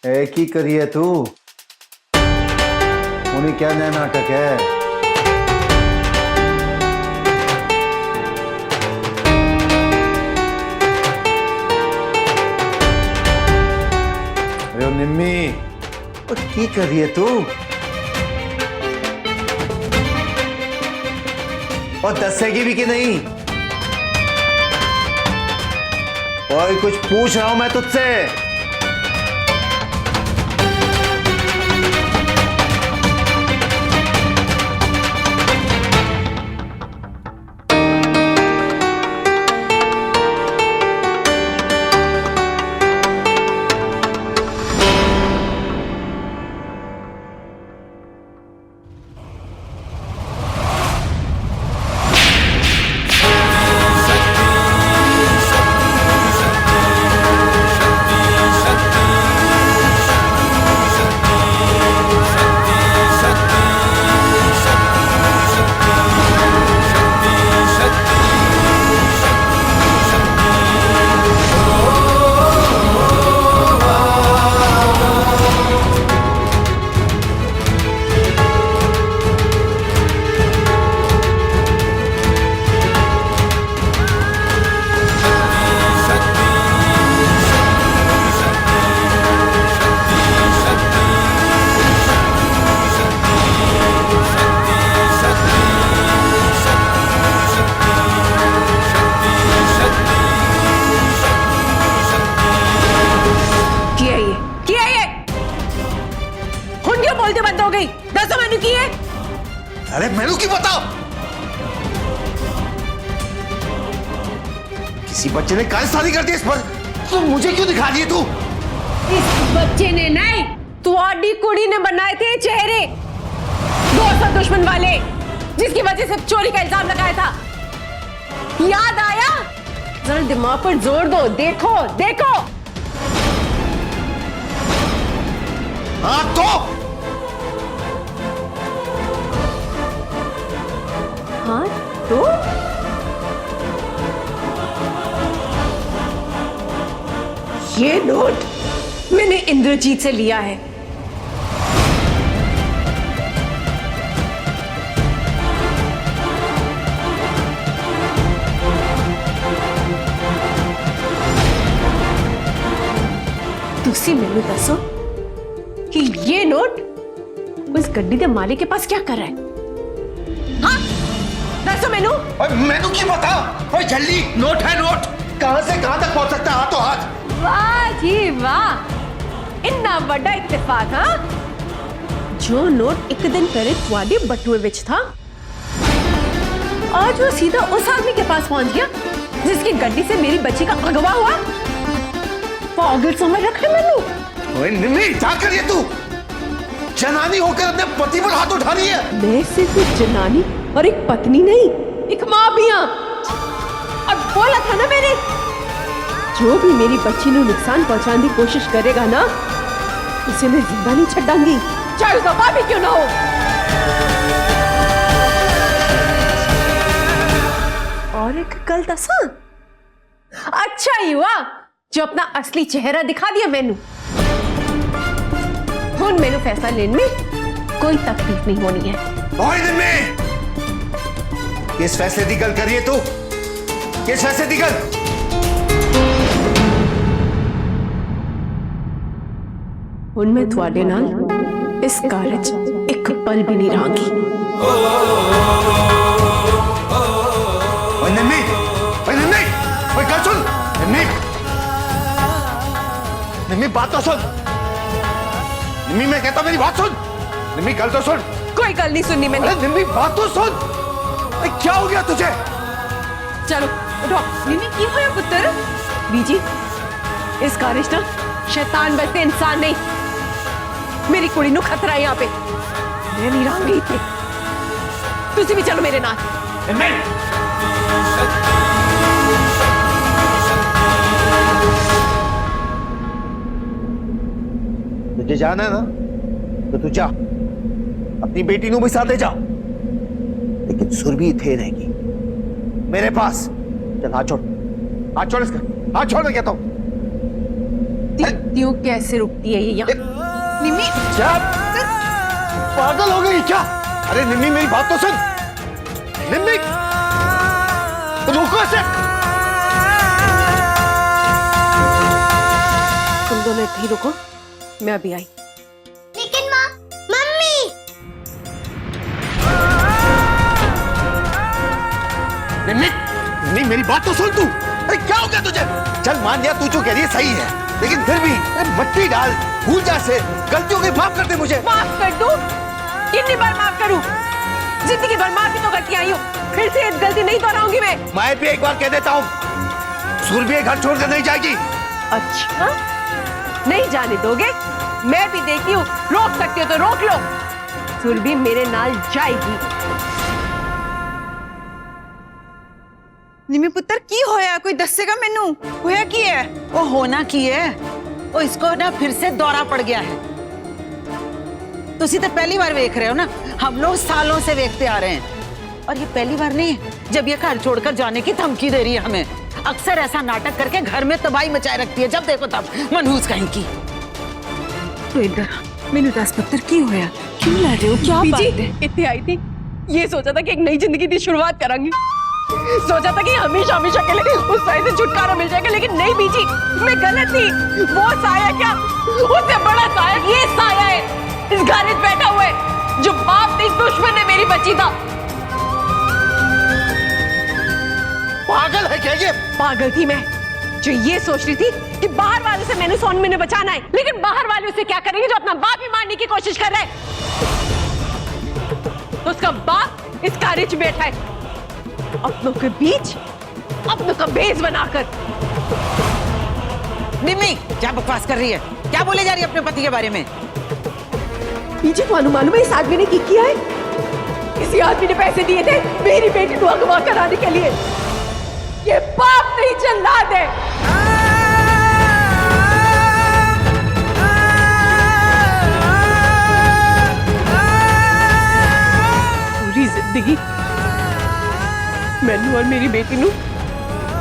एक ही करिए तू। उन्हें क्या नया नाटक है? अरे निम्मी, और की करिए तू? और दसेगी भी कि नहीं? और कुछ पूछ रहा हूं मैं तुझसे। अरे मैनू की बताओ, किसी बच्चे ने कायरस्तानी कर दी इस पर, तो मुझे क्यों दिखा रही है तू? इस बच्चे ने नहीं, तुम्हारी कुड़ी ने बनाए थे चेहरे, दोस्त और दुश्मन वाले, जिसकी वजह से चोरी का इल्जाम लगाया था। याद आया? जरा दिमाग पर जोर दो, देखो देखो। हाँ तो हाँ तो ये नोट मैंने इंद्रजीत से लिया है। तुसी मैनू दसो कि ये नोट उस गड्डी के मालिक के पास क्या कर रहा है? हाँ दसो मैनू। मैनू की बता, ओए जल्दी। नोट है नोट, कहां से कहां तक पहुंच सकता है हाथों हाथ। वाह जी वाह, इतना बड़ा इत्तेफाक। हाँ, जो नोट एक दिन पहले तुम्हारे बटुए विच था, आज वो सीधा उस आदमी के पास पहुंच गया जिसकी गड्डी से मेरी बच्ची का अगवा हुआ। पागल समझ रखा मैनू। ओए निम्मी, क्या कर रही है तू? जनानी होकर अपने पति पर हाथ उठा रही है। मैं सिर्फ एक जनानी और एक पत्नी नहीं, एक माँ भी हूं। अब बोला था ना मैंने, जो भी मेरी बच्ची को नुकसान पहुंचाने की कोशिश करेगा ना, उसे मैं जिंदा नहीं छड्डांगी, चाहे उसका बाप ही क्यों ना हो। और एक गल दसा, अच्छा ही हुआ जो अपना असली चेहरा दिखा दिया मैनू। हुन मैनू फैसला लेने में कोई तकलीफ नहीं होनी है। ओए निम्मी, किस फैसले की गल करिए तू? किस फैसले की गल? हुन मैं तुहाडे नाल इस कार्य च एक पल भी नहीं रहांगी। ओए निम्मी, ओए निम्मी, ओए गल सुन। निम्मी, निम्मी बात तो सुन। निम्मी मैं कहता मेरी बात सुन। निम्मी गल तो सुन। कोई गल नहीं सुननी मैंने। अरे निम्मी बात तो सुन। क्या हो गया तुझे? चलो उठो। निम्मी की होया पुत्र? बीजी, इस कारिश ना शैतान बसते इंसान नहीं। मेरी कुड़ी नु खतरा है यहाँ पे। मैं नहीं रहूंगी इतने। तुझे भी चलो मेरे नाल। तुझे जाना है ना, तो तू जा, अपनी बेटी नु भी साथ ले जा, लेकिन सुरभि थे रहेगी मेरे पास। चल हाथ छोड़, हाथ छोड़ इसका, हाथ छोड़, मैं कहता हूं। देखती हूँ कैसे रुकती है ये यहाँ। निम्मी क्या पागल हो गई क्या? अरे निम्मी मेरी बात तो सुन। निम्मी रुको से। तुम दोनों इतने ही रुको, मैं अभी आई। लेकिन माँ, मम्मी। निम्मी निम्मी मेरी बात तो सुन तू। अरे क्या हो गया तुझे? चल मान लिया तू जो कह रही है सही है, लेकिन फिर भी मट्टी डाल, भूल जा से, गलतियों की माफ कर दे मुझे। माफ कर दूं? कितनी बार माफ करूं? जिंदगी भर माफी तो करती आई हूँ, फिर से एक गलती नहीं दोहराऊंगी मैं भी एक बार कह देता हूँ, सुरभि घर छोड़कर नहीं जाएगी। अच्छा, नहीं जाने दोगे? मैं भी देखती हूँ, रोक सकती हो तो रोक लो। सुरभि मेरे नाल जाएगी। निम्मी पुत्र की होया? कोई दसेगा मैनू होया की है? वो होना की है, वो इसको ना फिर से दौरा पड़ गया है। तुसी तो पहली बार देख रहे हो ना, हम लोग सालों से देखते आ रहे हैं और ये पहली बार नहीं है जब ये घर छोड़कर जाने की धमकी दे रही है हमें। अक्सर ऐसा नाटक करके घर में तबाही मचाए रखती है, जब देखो तब मनहूस कहीं की। तो इधर मैनू दस पुत्र की होया? क्यों लड़ रहे हो? क्या बात है? इतनी आई थी, ये सोचा था कि एक नई जिंदगी की शुरुआत करांगी, सोचा था कि हमेशा हमेशा के लिए उस साय से छुटकारा मिल जाएगा, लेकिन नहीं बीजी, मैं गलत थी। वो साया क्या, उससे बड़ा साया ये साया है, इस घर में बैठा हुआ है, जो बाप नहीं दुश्मन है मेरी बच्ची का। पागल है क्या ये? पागल थी मैं, जो ये सोच रही थी कि बाहर वालों से मैंने सोन मैंने बचाना है, लेकिन बाहर वाले उसे क्या करेंगे जो अपना बाप ही मारने की कोशिश कर रहा है। तो उसका बाप इस कार्य में बैठा है, अपनों के बीच अपनों का भेष बनाकर। निम्मी क्या बकवास कर रही है? क्या बोले जा रही है अपने पति के बारे में? पीछे को मालूम है इस आदमी ने किया है? किसी आदमी ने पैसे दिए थे मेरी बेटी को अगवा कराने के लिए। ये बाप नहीं जल्लाद है। पूरी जिंदगी मैनू और मेरी बेटी नू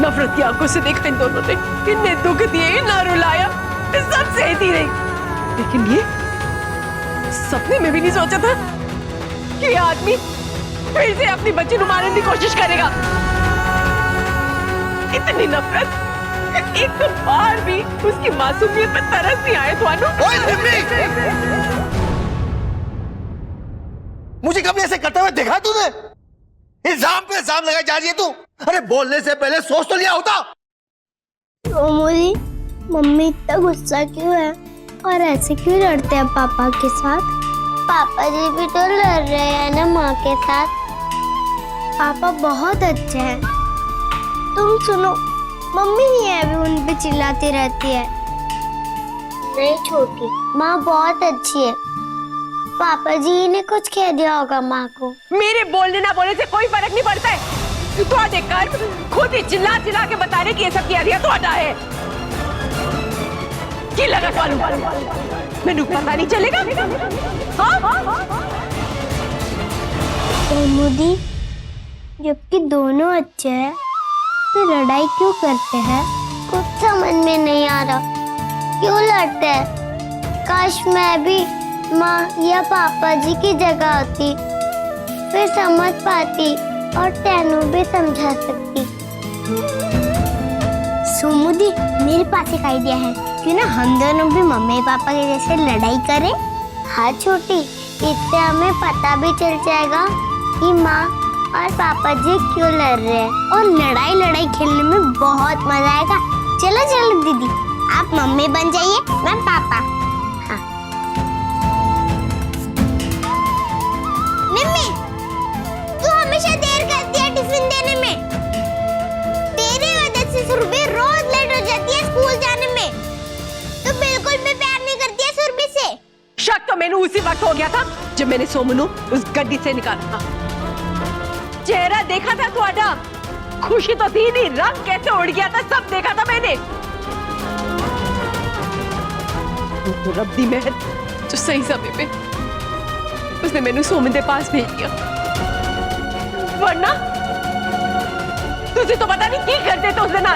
नफरत की आंखों से देखा इन दोनों ने, इन्ने दुख दिए, ना रुलाया, सब सहती रही। लेकिन ये सपने में भी नहीं सोचा था कि ये आदमी फिर से अपनी बच्ची को मारने की कोशिश करेगा। इतनी नफरत, एक बार भी उसकी मासूमियत पर तरस नहीं आया थानू? ओए निम्मी! मुझे कभी ऐसे करते हुए देखा तूने? इल्जाम पे इल्जाम लगाई जा रही है तू। अरे बोलने से पहले सोच तो लिया होता। मोदी, मम्मी इतना गुस्सा क्यों है और ऐसे क्यों लड़ते हैं पापा के साथ? पापा जी भी तो लड़ रहे हैं ना माँ के साथ। पापा बहुत अच्छे हैं। तुम सुनो, मम्मी ही है अभी उन पे चिल्लाती रहती है। नहीं छोटी, माँ बहुत अच्छी है। पापा जी ने कुछ कह दिया होगा माँ को। मेरे बोलने ना बोलने से कोई फर्क नहीं पड़ता है। तो कर खुद ही चिल्ला चिल्ला के बता रहे कि ये सब किया दिया तो हटा है। की लगा मालूम मैनू पता नहीं चलेगा? तो मोदी, जबकि दोनों अच्छे हैं तो लड़ाई क्यों करते हैं? कुछ समझ में नहीं आ रहा, क्यों लड़ते हैं? काश मैं भी माँ या पापा जी की जगह होती, फिर समझ पाती और तेनू भी समझा सकती। सुमुदी, मेरे पास एक आइडिया है, क्यों ना हम दोनों भी मम्मी पापा के जैसे लड़ाई करें? हाँ छोटी, इससे हमें पता भी चल जाएगा कि माँ और पापा जी क्यों लड़ रहे हैं, और लड़ाई खेलने में बहुत मजा आएगा। चलो चलो दीदी, आप मम्मी बन जाइए, मैं पापा। हाँ। निम्मी, तू हमेशा देर करती है टिफिन देने में। तेरे वजह से सुरभि रोज लेट हो जाती है स्कूल जाने में। तू बिल्कुल भी प्यार नहीं करती है सुरभि से। शक तो मैंने उसी वक्त हो गया था जब मैंने सोमनू उस गड्डी से निकाला था। चेहरा देखा था तुम्हारा, खुशी तो थी नहीं, रंग कैसे उड़ गया था सब देखा था मैंने। तो रब्बी मेहर जो सही समय पे उसने मैंने सोमन के पास भेज दिया, वरना तुझे तो पता नहीं की करते थे उस दिन।